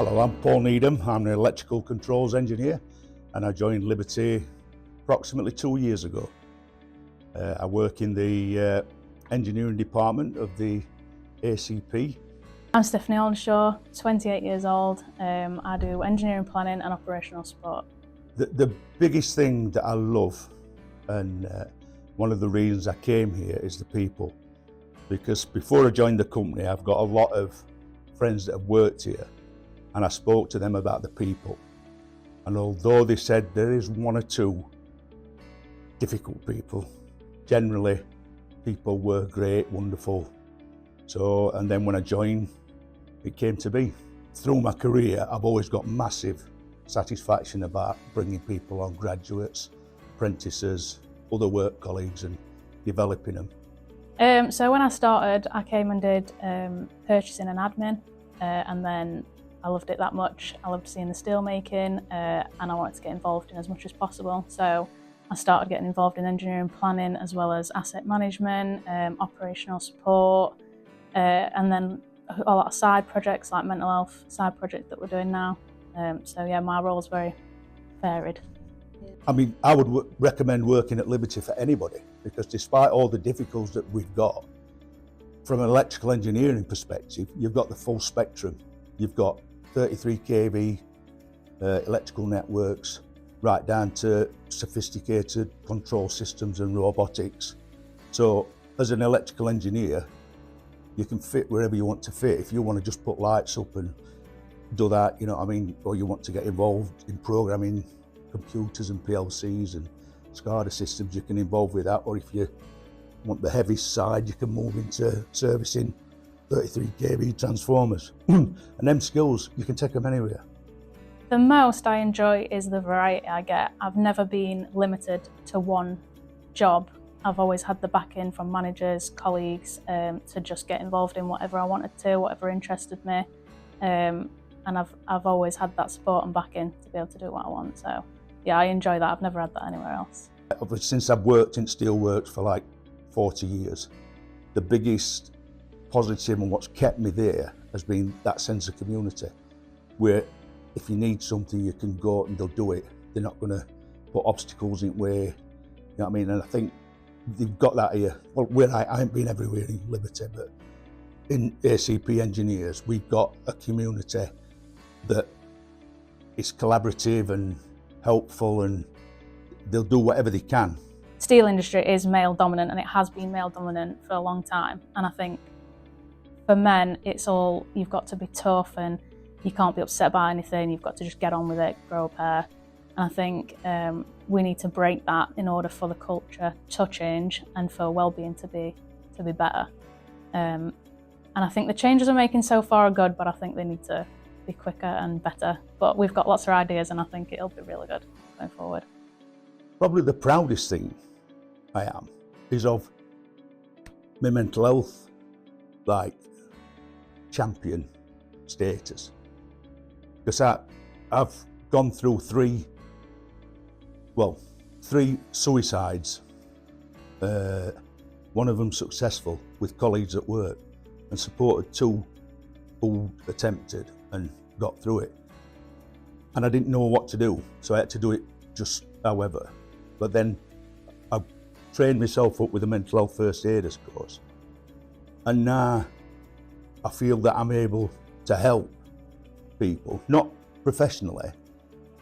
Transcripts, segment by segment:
Hello, I'm Paul Needham. I'm an electrical controls engineer and I joined Liberty approximately 2 years ago. I work in the engineering department of the ACP. I'm Stephanie Oldershaw, 28 years old. I do engineering planning and operational support. The biggest thing that I love, and one of the reasons I came here, is the people. Because before I joined the company, I've got a lot of friends that have worked here, and I spoke to them about the people. And although they said there is one or two difficult people, generally people were great, wonderful. So, and then when I joined, it came to be. Through my career, I've always got massive satisfaction about bringing people on, graduates, apprentices, other work colleagues, and developing them. So when I started, I came and did purchasing and admin, and then I loved it that much. I loved seeing the steel making, and I wanted to get involved in as much as possible. So I started getting involved in engineering planning as well as asset management, operational support, and then a lot of side projects like mental health side project that we're doing now. So yeah, my role is very varied. I mean, I would recommend working at Liberty for anybody, because despite all the difficulties that we've got, from an electrical engineering perspective, you've got the full spectrum. You've got 33 kV electrical networks, right down to sophisticated control systems and robotics. So as an electrical engineer, you can fit wherever you want to fit. If you want to just put lights up and do that, you know what I mean, or you want to get involved in programming computers and PLCs and SCADA systems, you can involve with that. Or if you want the heavy side, you can move into servicing 33 kV transformers. And them skills, you can take them anywhere. The most I enjoy is the variety I get. I've never been limited to one job. I've always had the backing from managers, colleagues, to just get involved in whatever I wanted to, whatever interested me. And I've always had that support and backing to be able to do what I want. So yeah, I enjoy that. I've never had that anywhere else. Since I've worked in steelworks for like 40 years, the biggest positive and what's kept me there has been that sense of community, where if you need something, you can go and they'll do it. They're not going to put obstacles in the way. You know what I mean? And I think they've got that here. Well, where I haven't been everywhere in Liberty, but in ACP Engineers, we've got a community that is collaborative and helpful, and they'll do whatever they can. Steel industry is male dominant, and it has been male dominant for a long time. And I think for men, it's all, you've got to be tough and you can't be upset by anything. You've got to just get on with it, grow a pair. And I think we need to break that in order for the culture to change and for well-being to be better. And I think the changes we're making so far are good, but I think they need to be quicker and better. But we've got lots of ideas, and I think it'll be really good going forward. Probably the proudest thing I am is of my mental health, like, champion status. Because I've gone through three suicides, one of them successful, with colleagues at work, and supported two who attempted and got through it. And I didn't know what to do, so I had to do it just however. But then I trained myself up with a mental health first aiders course, and now I feel that I'm able to help people, not professionally,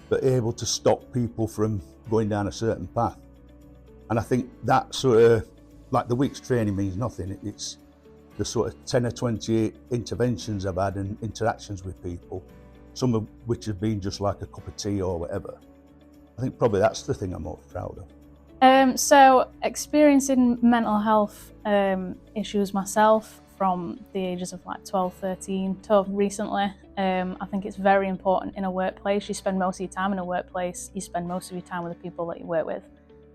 but able to stop people from going down a certain path. And I think that sort of, like, the week's training means nothing. It's the sort of 10 or 20 interventions I've had and interactions with people, some of which have been just like a cup of tea or whatever. I think probably that's the thing I'm most proud of. So experiencing mental health issues myself from the ages of like 12, 13 to recently, I think it's very important in a workplace. You spend most of your time in a workplace, you spend most of your time with the people that you work with.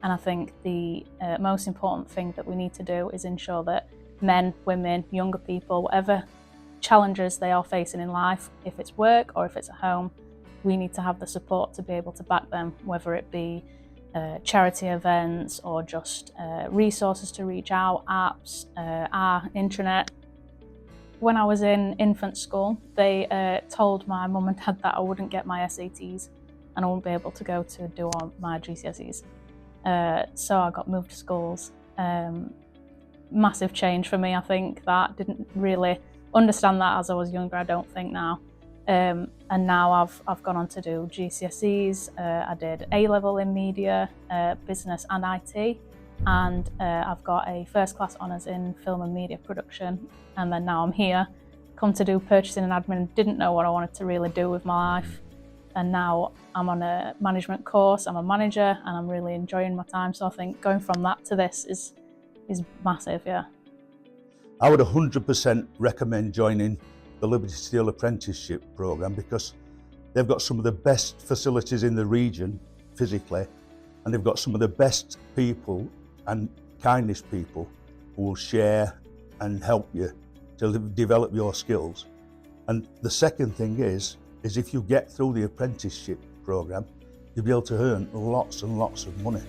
And I think the most important thing that we need to do is ensure that men, women, younger people, whatever challenges they are facing in life, if it's work or if it's at home, we need to have the support to be able to back them, whether it be charity events or just resources to reach out, apps, our intranet. when I was in infant school, they told my mum and dad that I wouldn't get my SATs and I wouldn't be able to go to do all my GCSEs. So I got moved to schools. Massive change for me, I think. That didn't really understand that as I was younger, I don't think now. And now I've gone on to do GCSEs. I did A-level in media, business and IT, and I've got a first class honours in film and media production. And then now I'm here, come to do purchasing and admin, didn't know what I wanted to really do with my life. And now I'm on a management course, I'm a manager, and I'm really enjoying my time. So I think going from that to this is massive, yeah. I would 100% recommend joining the Liberty Steel Apprenticeship Programme because they've got some of the best facilities in the region physically, and they've got some of the best people and kindest people who will share and help you to develop your skills. And the second thing is if you get through the apprenticeship programme, you'll be able to earn lots and lots of money.